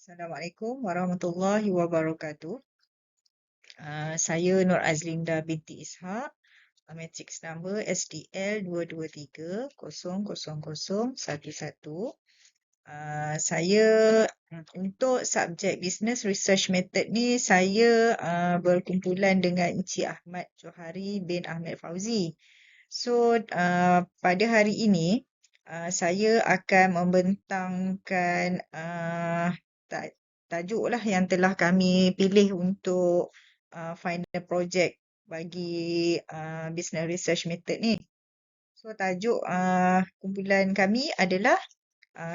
Assalamualaikum warahmatullahi wabarakatuh. Saya Nur Azlinda binti Ishak, matrix number SDL 223000011. Saya untuk subjek Business Research Method ni saya berkumpulan dengan Encik Ahmad Johari bin Ahmad Fauzi. So pada hari ini saya akan membentangkan tajuk lah yang telah kami pilih untuk final project bagi Business Research Method ni. So tajuk kumpulan kami adalah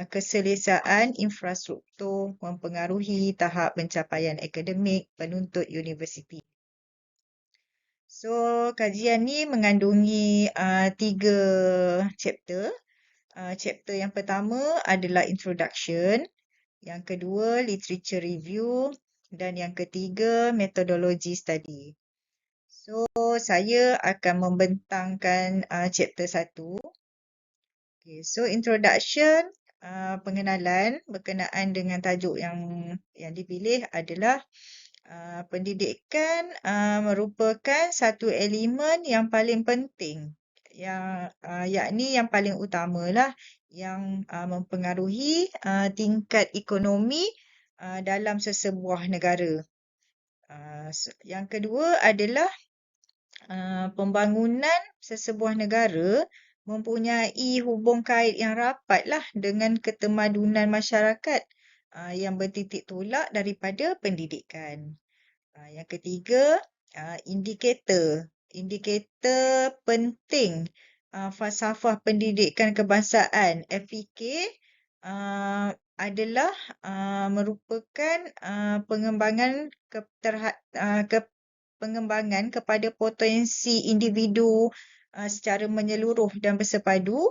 keselesaan infrastruktur mempengaruhi tahap pencapaian akademik penuntut universiti. So kajian ni mengandungi 3 chapter. Chapter yang pertama adalah introduction, yang kedua literature review dan yang ketiga methodology study. So saya akan membentangkan chapter 1. Okay, so introduction, pengenalan berkenaan dengan tajuk yang dipilih adalah pendidikan merupakan satu elemen yang paling penting, yakni yang paling utamalah yang mempengaruhi tingkat ekonomi dalam sesebuah negara. Yang kedua adalah pembangunan sesebuah negara mempunyai hubung kait yang rapatlah dengan ketemadunan masyarakat yang bertitik tolak daripada pendidikan. Yang ketiga, indikator. Indikator penting falsafah pendidikan kebangsaan FPK adalah merupakan pengembangan pengembangan kepada potensi individu secara menyeluruh dan bersepadu,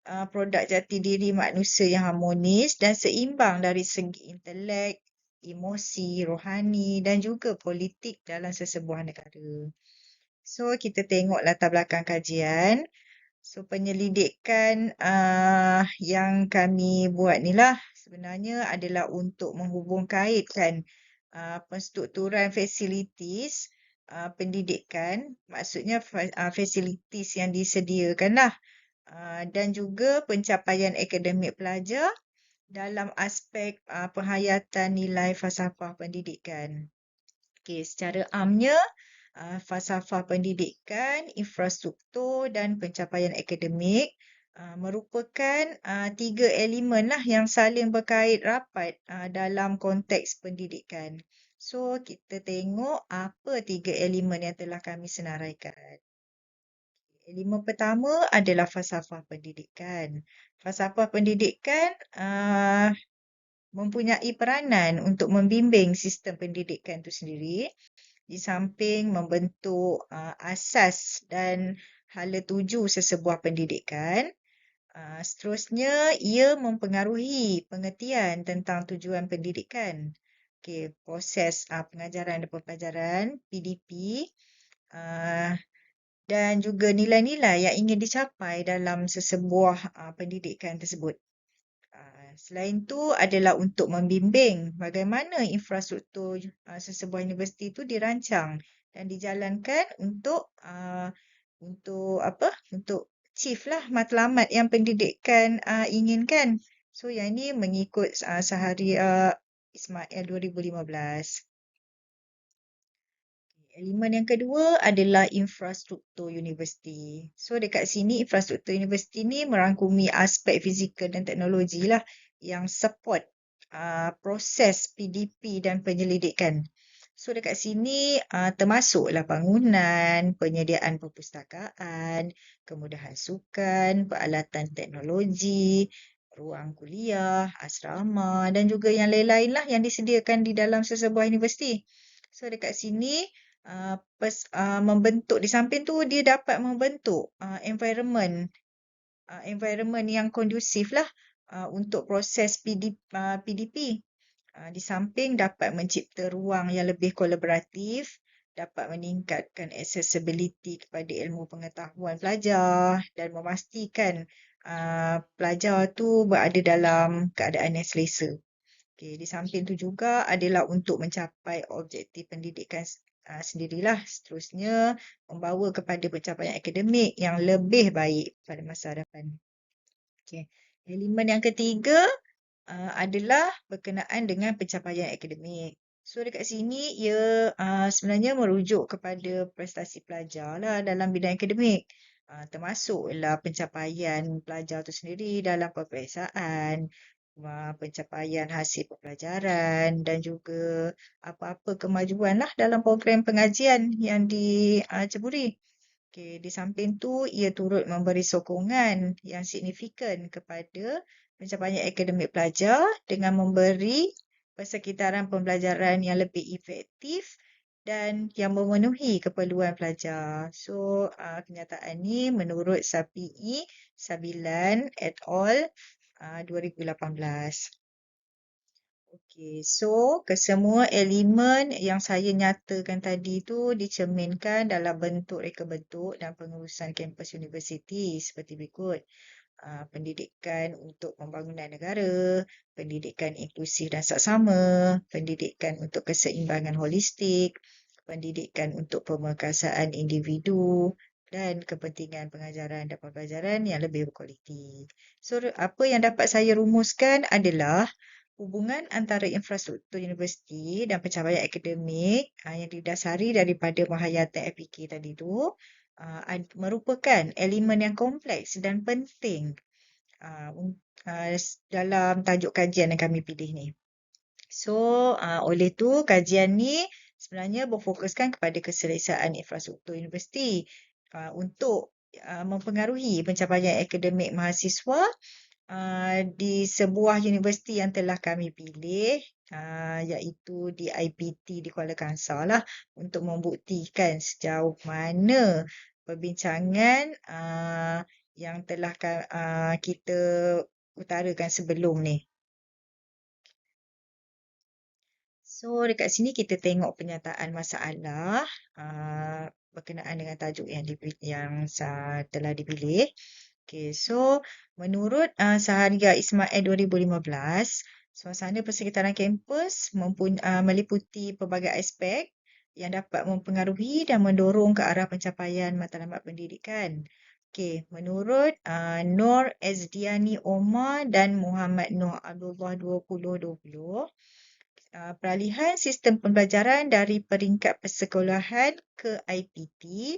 produk jati diri manusia yang harmonis dan seimbang dari segi intelek, emosi, rohani dan juga politik dalam sesebuah negara. So kita tengok latar belakang kajian. So penyelidikan yang kami buat ni lah sebenarnya adalah untuk menghubungkaitkan penstrukturan facilities pendidikan, maksudnya facilities yang disediakan lah, dan juga pencapaian akademik pelajar dalam aspek penghayatan nilai falsafah pendidikan. Okey, secara amnya falsafah pendidikan, infrastruktur dan pencapaian akademik merupakan 3 elemen lah yang saling berkait rapat dalam konteks pendidikan. So, kita tengok apa 3 elemen yang telah kami senaraikan. Elemen pertama adalah falsafah pendidikan. Falsafah pendidikan mempunyai peranan untuk membimbing sistem pendidikan itu sendiri, di samping membentuk asas dan hala tuju sesebuah pendidikan. Seterusnya, ia mempengaruhi pengertian tentang tujuan pendidikan. Okay, proses pengajaran dan pembelajaran, PDP, dan juga nilai-nilai yang ingin dicapai dalam sesebuah pendidikan tersebut. Selain itu adalah untuk membimbing bagaimana infrastruktur sesebuah universiti itu dirancang dan dijalankan untuk achieve lah matlamat yang pendidikan inginkan. So yang ini mengikut Saharia Ismail 2015. Elemen yang kedua adalah infrastruktur universiti. So dekat sini infrastruktur universiti ni merangkumi aspek fizikal dan teknologi lah yang support proses PDP dan penyelidikan. So dekat sini termasuklah bangunan, penyediaan perpustakaan, kemudahan sukan, peralatan teknologi, ruang kuliah, asrama dan juga yang lain-lain lah yang disediakan di dalam sesebuah universiti. So dekat sini membentuk, di samping tu dia dapat membentuk environment yang kondusif lah untuk proses PDP. Di samping dapat mencipta ruang yang lebih kolaboratif, dapat meningkatkan accessibility kepada ilmu pengetahuan pelajar dan memastikan pelajar tu berada dalam keadaan yang selesa. Okey, di samping tu juga adalah untuk mencapai objektif pendidikan sendirilah. Seterusnya, membawa kepada pencapaian akademik yang lebih baik pada masa hadapan. Okey. Elemen yang ketiga adalah berkenaan dengan pencapaian akademik. So dekat sini ia sebenarnya merujuk kepada prestasi pelajar lah dalam bidang akademik. Termasuklah pencapaian pelajar itu sendiri dalam peperiksaan, pencapaian hasil pembelajaran dan juga apa-apa kemajuan lah dalam program pengajian yang diceburi. Okey, di samping tu ia turut memberi sokongan yang signifikan kepada pencapaian akademik pelajar dengan memberi persekitaran pembelajaran yang lebih efektif dan yang memenuhi keperluan pelajar. So, kenyataan ni menurut Sapi'i Sabilan et al. 2018. Okey, so kesemua elemen yang saya nyatakan tadi tu dicerminkan dalam bentuk reka bentuk dan pengurusan kampus universiti seperti berikut. Pendidikan untuk pembangunan negara, pendidikan inklusif dan saksama, pendidikan untuk keseimbangan holistik, pendidikan untuk pemerkasaan individu dan kepentingan pengajaran dan pembelajaran yang lebih berkualiti. So, apa yang dapat saya rumuskan adalah hubungan antara infrastruktur universiti dan pencapaian akademik yang didasari daripada penghayatan FPK tadi tu merupakan elemen yang kompleks dan penting dalam tajuk kajian yang kami pilih ni. So, oleh tu kajian ni sebenarnya berfokuskan kepada keselesaan infrastruktur universiti untuk mempengaruhi pencapaian akademik mahasiswa di sebuah universiti yang telah kami pilih, iaitu di IPT di Kuala Kangsar lah, untuk membuktikan sejauh mana perbincangan yang telah kita utarakan sebelum ni. So, dekat sini kita tengok pernyataan masalah berkenaan dengan tajuk yang telah dipilih. Okay, so menurut Saharia Ismail 2015, suasana persekitaran kampus meliputi pelbagai aspek yang dapat mempengaruhi dan mendorong ke arah pencapaian matlamat pendidikan. Okay, menurut Nur Ezdiani Omar dan Muhammad Nur Abdullah 2020, peralihan sistem pembelajaran dari peringkat persekolahan ke IPT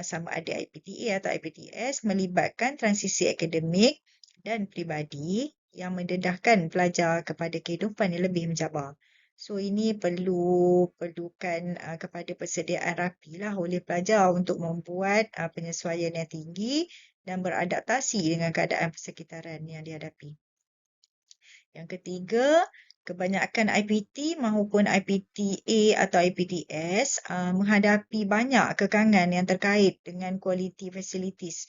sama ada IPTA atau IPTS melibatkan transisi akademik dan peribadi yang mendedahkan pelajar kepada kehidupan yang lebih mencabar. So ini perlukan kepada persediaan rapi lah oleh pelajar untuk membuat penyesuaian yang tinggi dan beradaptasi dengan keadaan persekitaran yang dihadapi. Yang ketiga, kebanyakan IPT maupun IPTA atau IPTS menghadapi banyak kekangan yang terkait dengan kualiti fasilitis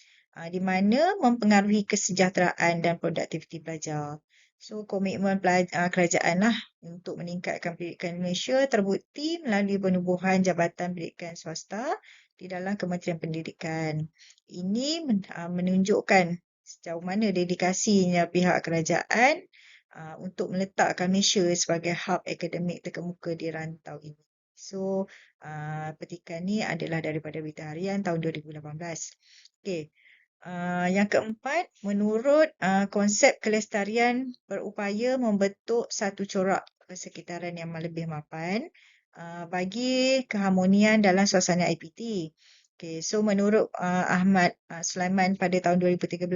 di mana mempengaruhi kesejahteraan dan produktiviti pelajar. So, komitmen kerajaan lah untuk meningkatkan pendidikan Malaysia terbukti melalui penubuhan Jabatan Pendidikan Swasta di dalam Kementerian Pendidikan. Ini menunjukkan sejauh mana dedikasinya pihak kerajaan untuk meletakkan Malaysia sebagai hub akademik terkemuka di rantau ini. So, petikan ni adalah daripada Berita Harian tahun 2018. Okey. Yang keempat, menurut konsep kelestarian berupaya membentuk satu corak persekitaran yang lebih mapan bagi keharmonian dalam suasana IPT. Okay, so menurut Ahmad Sulaiman pada tahun 2013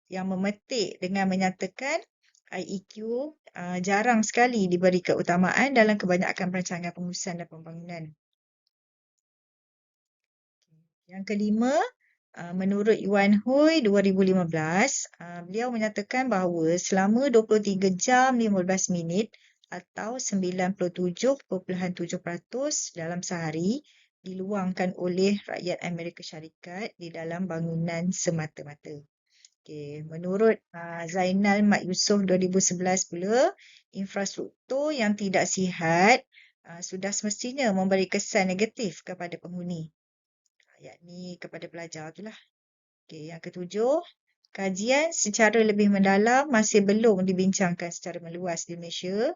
yang memetik dengan menyatakan IEQ jarang sekali diberi keutamaan dalam kebanyakan perancangan pengurusan dan pembangunan. Yang kelima, menurut Yuan Hui 2015, beliau menyatakan bahawa selama 23 jam 15 minit atau 97.7% dalam sehari diluangkan oleh rakyat Amerika Syarikat di dalam bangunan semata-mata. Okay. Menurut Zainal Mat Yusof 2011 pula, infrastruktur yang tidak sihat sudah semestinya memberi kesan negatif kepada penghuni, yakni kepada pelajar itulah. Okay. Yang ketujuh, Kajian secara lebih mendalam masih belum dibincangkan secara meluas di Malaysia,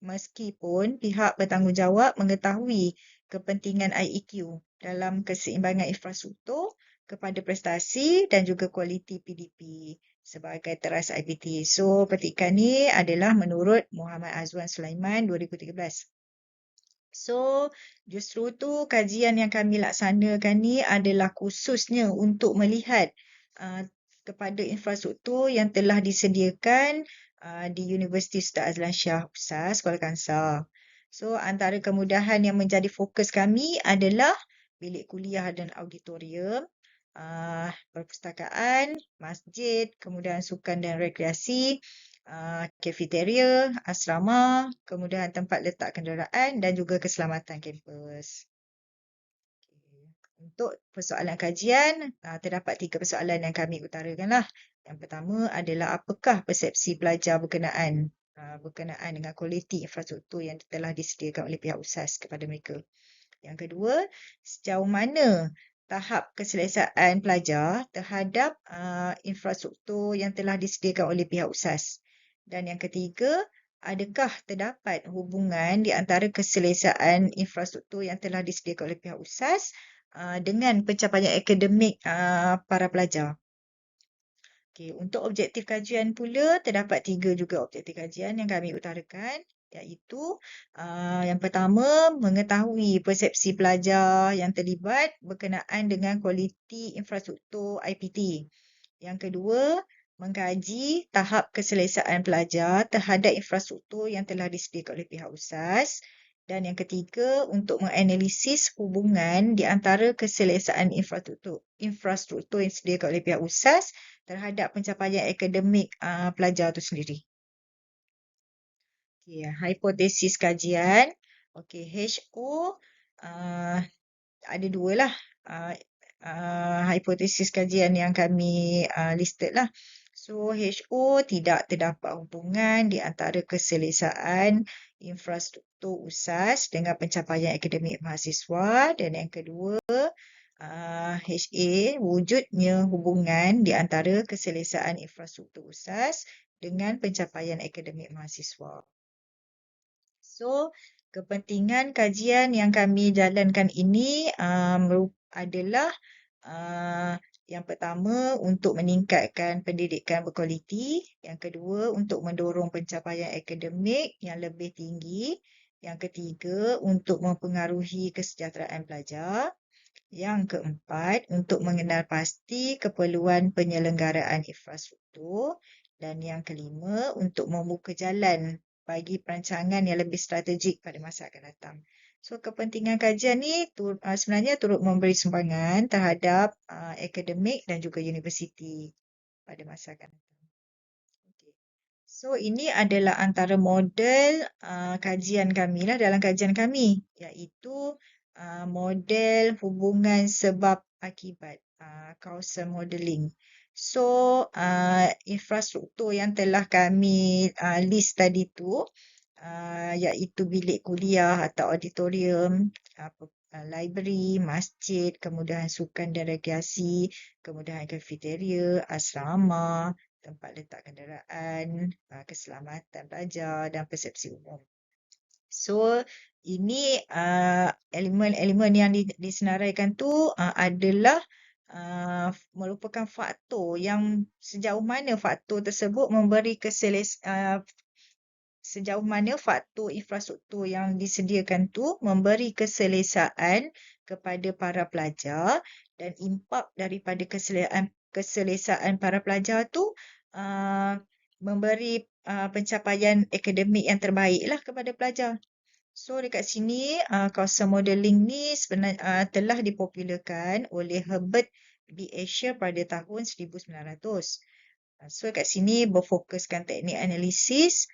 meskipun pihak bertanggungjawab mengetahui kepentingan IEQ dalam keseimbangan infrastruktur kepada prestasi dan juga kualiti PDP sebagai teras IPT. So, petikan ni adalah menurut Muhammad Azwan Sulaiman 2013. So, justru tu kajian yang kami laksanakan ni adalah khususnya untuk melihat kepada infrastruktur yang telah disediakan di Universiti Ustaz Azlan Shah USAS Kuala Kangsar. So, antara kemudahan yang menjadi fokus kami adalah bilik kuliah dan auditorium, perpustakaan, masjid, kemudahan sukan dan rekreasi, kafeteria, asrama, kemudahan tempat letak kenderaan dan juga keselamatan kampus. Untuk persoalan kajian, terdapat 3 persoalan yang kami utarakanlah. Yang pertama adalah apakah persepsi pelajar berkenaan dengan kualiti infrastruktur yang telah disediakan oleh pihak USAS kepada mereka. Yang kedua, sejauh mana tahap keselesaan pelajar terhadap infrastruktur yang telah disediakan oleh pihak USAS. Dan yang ketiga, adakah terdapat hubungan di antara keselesaan infrastruktur yang telah disediakan oleh pihak USAS dengan pencapaian akademik para pelajar. Okay, untuk objektif kajian pula, terdapat 3 juga objektif kajian yang kami utarakan, iaitu yang pertama, mengetahui persepsi pelajar yang terlibat berkenaan dengan kualiti infrastruktur IPT. Yang kedua, mengkaji tahap keselesaan pelajar terhadap infrastruktur yang telah disediakan oleh pihak USAS. Dan yang ketiga, untuk menganalisis hubungan di antara keselesaan infrastruktur yang disediakan oleh pihak USAS terhadap pencapaian akademik pelajar itu sendiri. Okay, hipotesis kajian. Okay, HO ada 2 lah hipotesis kajian yang kami listed lah. So, HO tidak terdapat hubungan di antara keselesaan infrastruktur USAS dengan pencapaian akademik mahasiswa. Dan yang kedua, HA wujudnya hubungan di antara keselesaan infrastruktur USAS dengan pencapaian akademik mahasiswa. So, kepentingan kajian yang kami jalankan ini adalah yang pertama untuk meningkatkan pendidikan berkualiti, yang kedua untuk mendorong pencapaian akademik yang lebih tinggi, yang ketiga untuk mempengaruhi kesejahteraan pelajar, yang keempat untuk mengenal pasti keperluan penyelenggaraan infrastruktur, dan yang kelima untuk membuka jalan bagi perancangan yang lebih strategik pada masa akan datang. So, kepentingan kajian ni sebenarnya turut memberi sumbangan terhadap akademik dan juga universiti pada masa akan datang. Okay. So, ini adalah antara model kajian kami lah dalam kajian kami, iaitu model hubungan sebab akibat, causal modeling. So, infrastruktur yang telah kami list tadi tu, iaitu bilik kuliah atau auditorium, library, masjid, kemudahan sukan dan rekreasi, kemudahan kafeteria, asrama, tempat letak kenderaan, keselamatan pelajar dan persepsi umum. So, ini elemen-elemen yang disenaraikan tu adalah merupakan faktor yang sejauh mana faktor tersebut memberi sejauh mana faktor infrastruktur yang disediakan tu memberi keselesaan kepada para pelajar dan impak daripada keselesaan para pelajar tu memberi pencapaian akademik yang terbaiklah kepada pelajar. So, dekat sini causal modeling ni sebenarnya telah dipopularkan oleh Herbert B. Asher pada tahun 1900. So, dekat sini berfokuskan teknik analisis.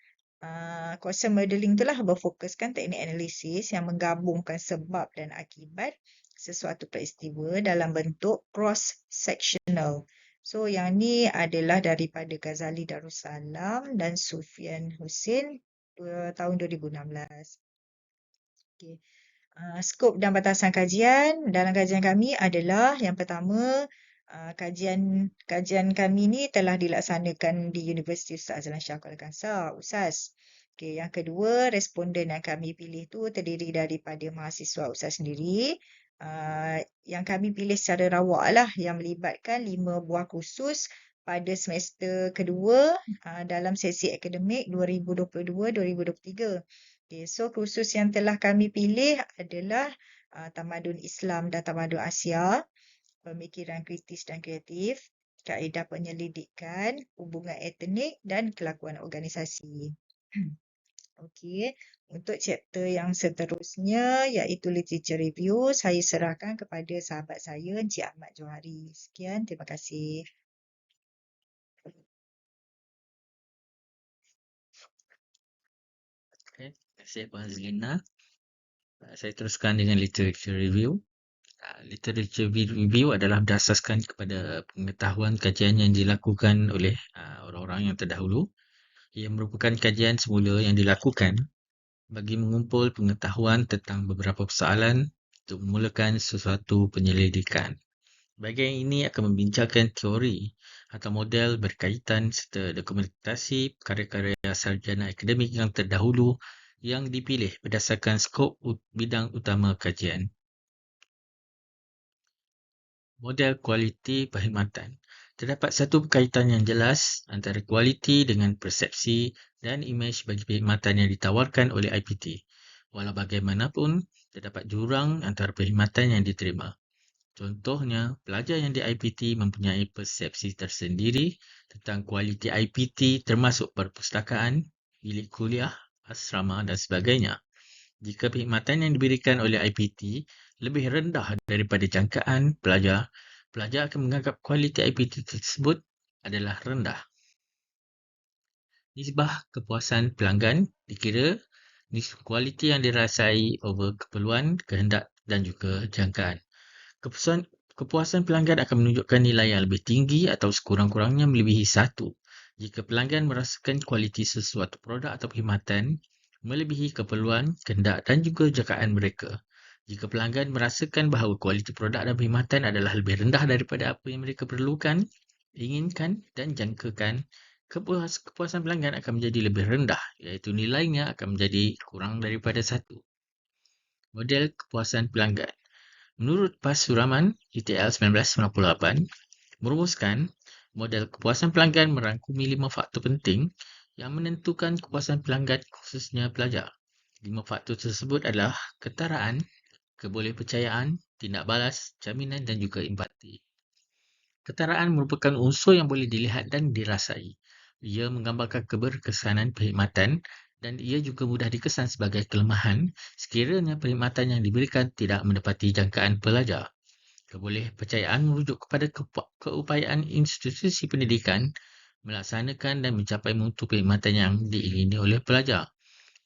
Causal modeling itulah berfokuskan teknik analisis yang menggabungkan sebab dan akibat sesuatu peristiwa dalam bentuk cross-sectional. So, yang ni adalah daripada Ghazali Darussalam dan Sufyan Hussein tahun 2016. Okay. Skop dan batasan kajian dalam kajian kami adalah yang pertama, Kajian kami ni telah dilaksanakan di Universiti Ustaz Azlan Shah Kuala Kangsar, USAS. Okey, yang kedua, responden yang kami pilih tu terdiri daripada mahasiswa USAS sendiri. Yang kami pilih secara rawak lah, yang melibatkan 5 buah kursus pada semester kedua dalam sesi akademik 2022-2023. Okay, so kursus yang telah kami pilih adalah Tamadun Islam dan Tamadun Asia, Pemikiran Kritis dan Kreatif, Kaedah Penyelidikan, Hubungan Etnik dan Kelakuan Organisasi. Okey, untuk chapter yang seterusnya iaitu Literature Review, saya serahkan kepada sahabat saya Encik Ahmad Johari. Sekian, terima kasih. Okay, terima kasih Puan Zelina. Saya teruskan dengan literature review. Literature review adalah berdasarkan kepada pengetahuan kajian yang dilakukan oleh orang-orang yang terdahulu. Ia merupakan kajian semula yang dilakukan bagi mengumpul pengetahuan tentang beberapa persoalan untuk memulakan sesuatu penyelidikan. Bahagian ini akan membincangkan teori atau model berkaitan serta dokumentasi karya-karya sarjana akademik yang terdahulu yang dipilih berdasarkan skop bidang utama kajian. Model kualiti perkhidmatan. Terdapat satu berkaitan yang jelas antara kualiti dengan persepsi dan imej bagi perkhidmatan yang ditawarkan oleh IPT. Walau bagaimanapun, terdapat jurang antara perkhidmatan yang diterima. Contohnya, pelajar yang di IPT mempunyai persepsi tersendiri tentang kualiti IPT termasuk perpustakaan, bilik kuliah, asrama dan sebagainya. Jika perkhidmatan yang diberikan oleh IPT lebih rendah daripada jangkaan pelajar, pelajar akan menganggap kualiti IPT tersebut adalah rendah. Nisbah kepuasan pelanggan dikira kualiti yang dirasai over keperluan, kehendak dan juga jangkaan. Kepuasan pelanggan akan menunjukkan nilai yang lebih tinggi atau sekurang-kurangnya melebihi 1 jika pelanggan merasakan kualiti sesuatu produk atau perkhidmatan melebihi keperluan, kehendak dan juga jangkaan mereka. Jika pelanggan merasakan bahawa kualiti produk dan perkhidmatan adalah lebih rendah daripada apa yang mereka perlukan, inginkan dan jangkakan, kepuasan pelanggan akan menjadi lebih rendah, iaitu nilainya akan menjadi kurang daripada 1. Model kepuasan pelanggan. Menurut PAS Suraman ETL 1998, merumuskan model kepuasan pelanggan merangkumi 5 faktor penting yang menentukan kepuasan pelanggan khususnya pelajar. 5 faktor tersebut adalah ketaraan, kebolehpercayaan, tindak balas, jaminan dan juga empati. Ketaraan merupakan unsur yang boleh dilihat dan dirasai. Ia menggambarkan keberkesanan perkhidmatan dan ia juga mudah dikesan sebagai kelemahan sekiranya perkhidmatan yang diberikan tidak menepati jangkaan pelajar. Kebolehpercayaan merujuk kepada keupayaan institusi pendidikan melaksanakan dan mencapai mutu perkhidmatan yang diingini oleh pelajar.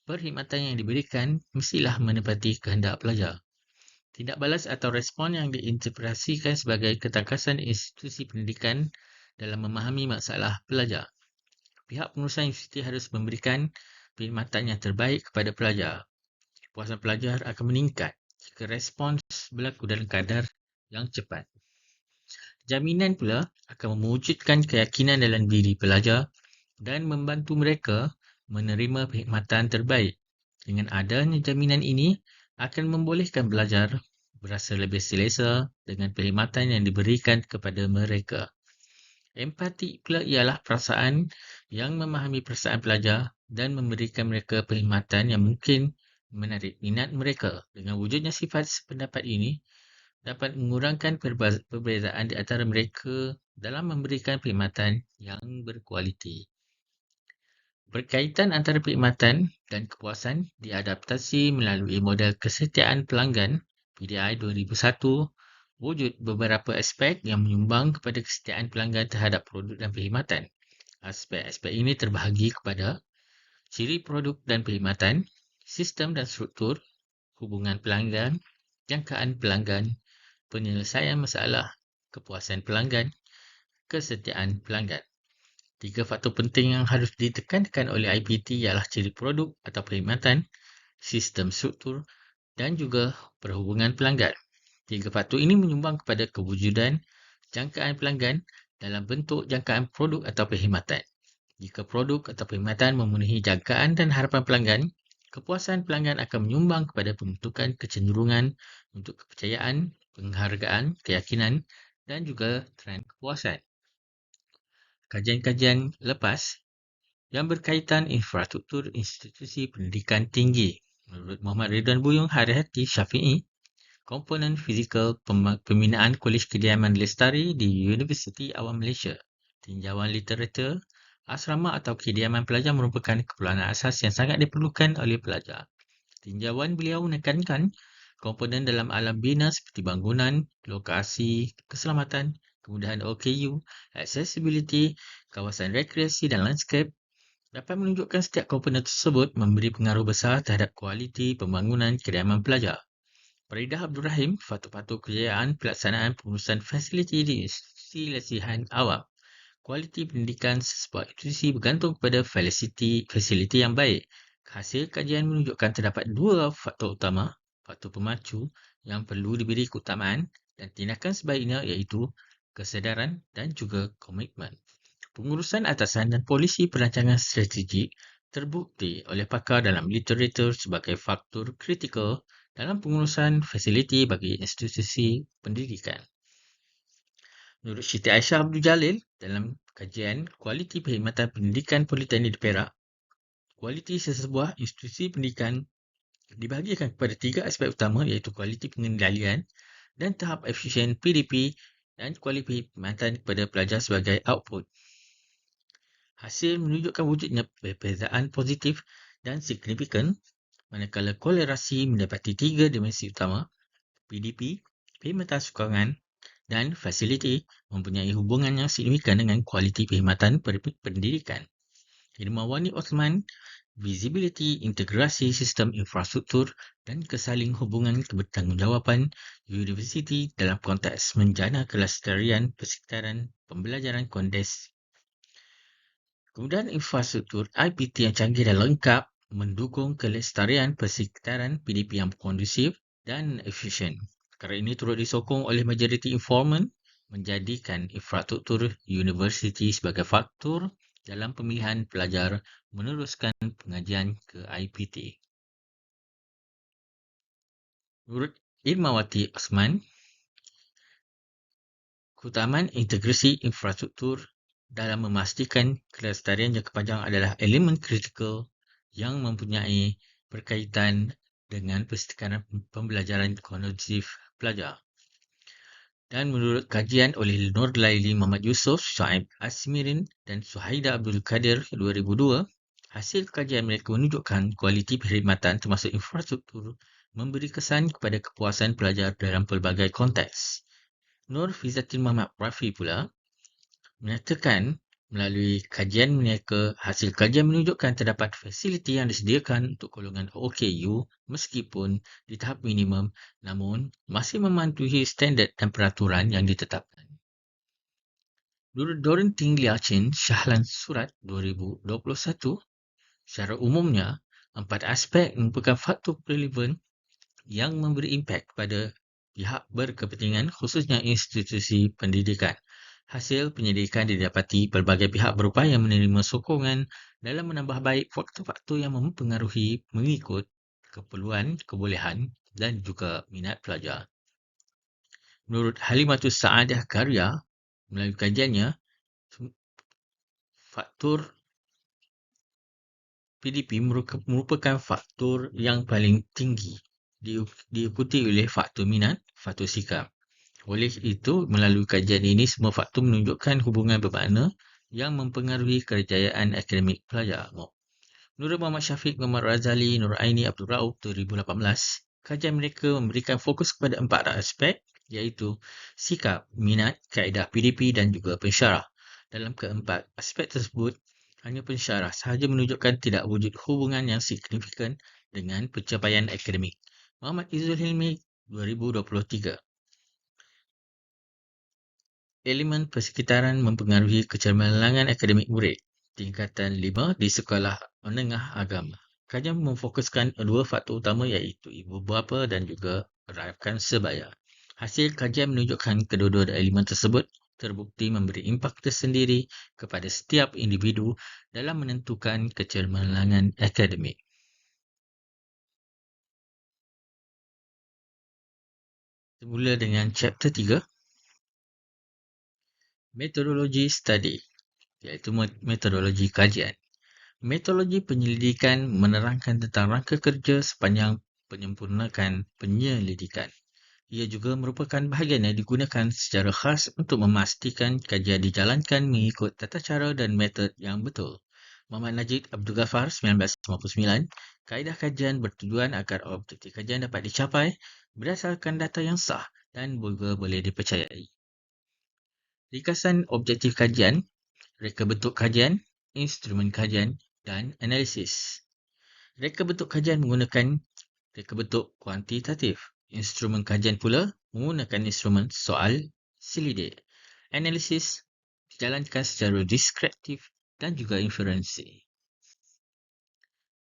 Perkhidmatan yang diberikan mestilah menepati kehendak pelajar. Tindak balas atau respon yang diinterpretasikan sebagai ketangkasan institusi pendidikan dalam memahami masalah pelajar. Pihak pengurusan universiti harus memberikan perkhidmatan yang terbaik kepada pelajar. Kepuasan pelajar akan meningkat jika respons berlaku dalam kadar yang cepat. Jaminan pula akan mewujudkan keyakinan dalam diri pelajar dan membantu mereka menerima perkhidmatan terbaik. Dengan adanya jaminan ini akan membolehkan belajar berasa lebih selesa dengan perkhidmatan yang diberikan kepada mereka. Empati pula ialah perasaan yang memahami perasaan pelajar dan memberikan mereka perkhidmatan yang mungkin menarik minat mereka. Dengan wujudnya sifat sependapat ini, dapat mengurangkan perbezaan di antara mereka dalam memberikan perkhidmatan yang berkualiti. Berkaitan antara perkhidmatan dan kepuasan diadaptasi melalui model kesetiaan pelanggan PDI 2001, wujud beberapa aspek yang menyumbang kepada kesetiaan pelanggan terhadap produk dan perkhidmatan. Aspek-aspek ini terbahagi kepada ciri produk dan perkhidmatan, sistem dan struktur, hubungan pelanggan, jangkaan pelanggan, penyelesaian masalah, kepuasan pelanggan, kesetiaan pelanggan. 3 faktor penting yang harus ditekankan oleh IPT ialah ciri produk atau perkhidmatan, sistem struktur dan juga perhubungan pelanggan. 3 faktor ini menyumbang kepada kewujudan jangkaan pelanggan dalam bentuk jangkaan produk atau perkhidmatan. Jika produk atau perkhidmatan memenuhi jangkaan dan harapan pelanggan, kepuasan pelanggan akan menyumbang kepada pembentukan kecenderungan untuk kepercayaan, penghargaan, keyakinan dan juga trend kepuasan. Kajian-kajian lepas yang berkaitan infrastruktur institusi pendidikan tinggi. Menurut Muhammad Ridwan Buyung Hariati Syafi'i, komponen fizikal pembinaan Kolej Kediaman Lestari di Universiti Awam Malaysia, tinjauan literatur, asrama atau kediaman pelajar merupakan keperluan asas yang sangat diperlukan oleh pelajar. Tinjauan beliau menekankan komponen dalam alam bina seperti bangunan, lokasi, keselamatan, kemudahan OKU, accessibility, kawasan rekreasi dan landscape dapat menunjukkan setiap komponen tersebut memberi pengaruh besar terhadap kualiti pembangunan kediaman pelajar. Faridah Abdul Rahim, Faktor-faktor kejayaan pelaksanaan pengurusan fasiliti di institusi lesihan awam. Kualiti pendidikan sebuah institusi bergantung kepada fasiliti yang baik. Hasil kajian menunjukkan terdapat dua faktor utama, faktor pemacu yang perlu diberi keutamaan dan tindakan sebaiknya iaitu kesedaran dan juga komitmen. Pengurusan atasan dan polisi perancangan strategik terbukti oleh pakar dalam literatur sebagai faktor kritikal dalam pengurusan fasiliti bagi institusi pendidikan. Menurut Siti Aisyah Abdul Jalil, dalam kajian kualiti perkhidmatan pendidikan Politeknik di Perak, kualiti sesebuah institusi pendidikan dibahagikan kepada tiga aspek utama iaitu kualiti pengendalian dan tahap efisien PDP dan kualiti perkhidmatan kepada pelajar sebagai output. Hasil menunjukkan wujudnya perbezaan positif dan signifikan manakala kolerasi mendapati tiga dimensi utama, PDP, perkhidmatan sokongan dan fasiliti mempunyai hubungan yang signifikan dengan kualiti perkhidmatan pendidikan. Ilmuwani Osman, visibility, integrasi sistem infrastruktur dan kesaling hubungan kebertanggungjawaban universiti dalam konteks menjana kelestarian persekitaran pembelajaran kondes. Kemudian infrastruktur IPT yang canggih dan lengkap mendukung kelestarian persekitaran PDP yang kondusif dan efisien. Perkara ini turut disokong oleh majoriti informan menjadikan infrastruktur universiti sebagai faktor dalam pemilihan pelajar meneruskan pengajian ke IPT. Menurut Irmawati Osman, keutamaan integrasi infrastruktur dalam memastikan kelestarian jangka panjang adalah elemen kritikal yang mempunyai berkaitan dengan persekitaran pembelajaran kondusif pelajar. Dan menurut kajian oleh Nur Laili Muhammad Yusof, Shuaib Asmirin dan Suhaida Abdul Kadir 2002, hasil kajian mereka menunjukkan kualiti perkhidmatan termasuk infrastruktur memberi kesan kepada kepuasan pelajar dalam pelbagai konteks. Nur Fizatin Muhammad Rafi pula menyatakan melalui kajian mereka, hasil kajian menunjukkan terdapat fasiliti yang disediakan untuk golongan OKU meskipun di tahap minimum namun masih mematuhi standard dan peraturan yang ditetapkan. Menurut Dorin Ting Liachin Syahlan Surat 2021, secara umumnya, 4 aspek merupakan faktor relevan yang memberi impak kepada pihak berkepentingan khususnya institusi pendidikan. Hasil penyelidikan didapati pelbagai pihak berupaya menerima sokongan dalam menambah baik faktor-faktor yang mempengaruhi mengikut keperluan, kebolehan dan juga minat pelajar. Menurut Halimatus Saadah Karya, melalui kajiannya, faktor PDP merupakan faktor yang paling tinggi diikuti oleh faktor minat, faktor sikap. Oleh itu, melalui kajian ini, semua faktor menunjukkan hubungan bermakna yang mempengaruhi kerjayaan akademik pelajar. Menurut Muhammad Syafiq, Muhammad Razali, Nur Aini Abdul Rauf 2018, kajian mereka memberikan fokus kepada 4 aspek iaitu sikap, minat, kaedah PDP dan juga pensyarah. Dalam keempat aspek tersebut, hanya pensyarah sahaja menunjukkan tidak wujud hubungan yang signifikan dengan pencapaian akademik. Muhammad Izzul Hilmi 2023. Elemen persekitaran mempengaruhi kecemerlangan akademik murid. Tingkatan 5 di sekolah menengah agama. Kajian memfokuskan 2 faktor utama iaitu ibu bapa dan juga rakan sebaya. Hasil kajian menunjukkan kedua-dua elemen tersebut terbukti memberi impak tersendiri kepada setiap individu dalam menentukan kecemerlangan akademik. Semula dengan chapter 3, Methodology Study, iaitu metodologi kajian. Metodologi penyelidikan menerangkan tentang rangka kerja sepanjang penyempurnakan penyelidikan. Ia juga merupakan bahagian yang digunakan secara khas untuk memastikan kajian dijalankan mengikut tata cara dan metod yang betul. Muhammad Najib Abdul Ghaffar, 1999, kaedah kajian bertujuan agar objektif kajian dapat dicapai berdasarkan data yang sah dan juga boleh dipercayai. Ringkasan objektif kajian, reka bentuk kajian, instrumen kajian dan analisis. Reka bentuk kajian menggunakan reka bentuk kuantitatif. Instrumen kajian pula menggunakan instrumen soal selidik. Analisis dijalankan secara deskriptif dan juga inferensi.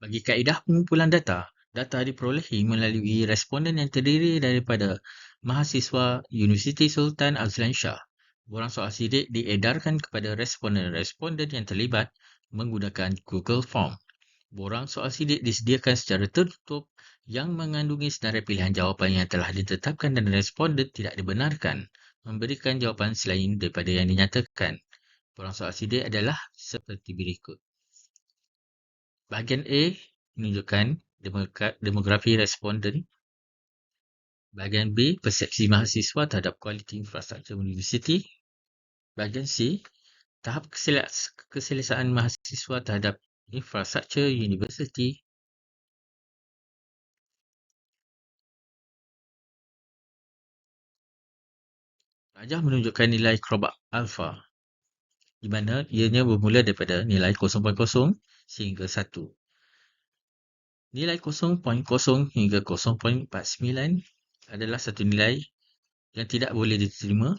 Bagi kaedah pengumpulan data, data diperolehi melalui responden yang terdiri daripada mahasiswa Universiti Sultan Azlan Shah. Borang soal sidik diedarkan kepada responden-responden yang terlibat menggunakan Google Form. Borang soal sidik disediakan secara tertutup yang mengandungi senarai pilihan jawapan yang telah ditetapkan dan responden tidak dibenarkan memberikan jawapan selain daripada yang dinyatakan. Borang soal sidik adalah seperti berikut. Bahagian A menunjukkan demografi responden. Bahagian B, persepsi mahasiswa terhadap kualiti infrastruktur universiti. Bahagian C, tahap keselesaan mahasiswa terhadap infrastruktur universiti. Rajah menunjukkan nilai Krobak alfa, di mana ianya bermula daripada nilai 0.0 sehingga 1. Nilai 0.0 hingga 0.49 adalah satu nilai yang tidak boleh diterima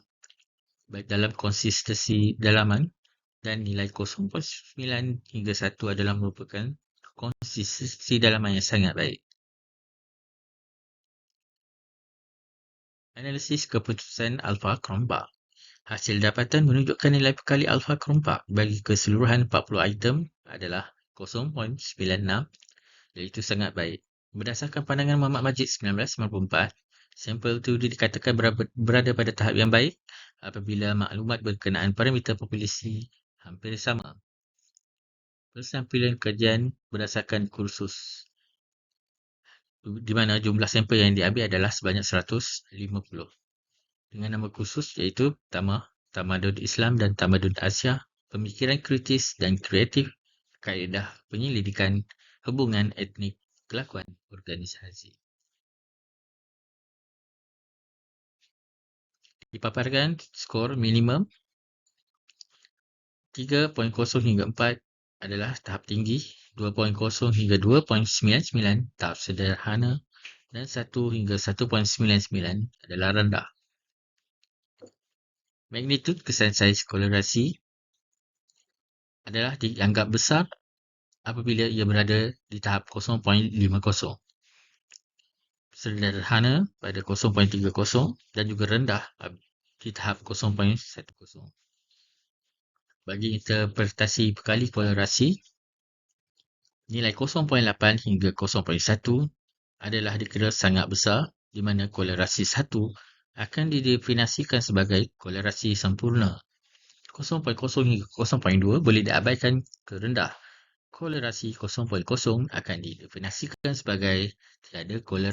baik dalam konsistensi dalaman, dan nilai 0.9 hingga 1 adalah merupakan konsistensi dalaman yang sangat baik. Analisis keputusan alfa Cronbach. Hasil dapatan menunjukkan nilai perkali alfa Cronbach bagi keseluruhan 40 item adalah 0.96, iaitu sangat baik. Berdasarkan pandangan Muhammad Majid 1994, sampel itu dikatakan berada pada tahap yang baik apabila maklumat berkenaan parameter populasi hampir sama. Persampaian kajian berdasarkan kursus, di mana jumlah sampel yang diambil adalah sebanyak 150. Dengan nama kursus iaitu Tamadun Islam dan Tamadun Asia, Pemikiran Kritis dan Kreatif, Kaedah Penyelidikan, Hubungan Etnik, Kelakuan Organisasi. Dipaparkan skor minimum 3.0 hingga 4 adalah tahap tinggi, 2.0 hingga 2.99 tahap sederhana, dan 1 hingga 1.99 adalah rendah. Magnitud kesan saiz kolerasi adalah dianggap besar apabila ia berada di tahap 0.50. Sederhana pada 0.30 dan juga rendah di tahap 0.10. Bagi interpretasi perkali kolerasi, nilai 0.8 hingga 0.1 adalah dikira sangat besar, di mana kolerasi 1 akan didefinisikan sebagai kolerasi sempurna. 0.0 hingga 0.2 boleh diabaikan ke rendah. Kolerasi 0.0 akan didefinisikan sebagai tiada kolerasi.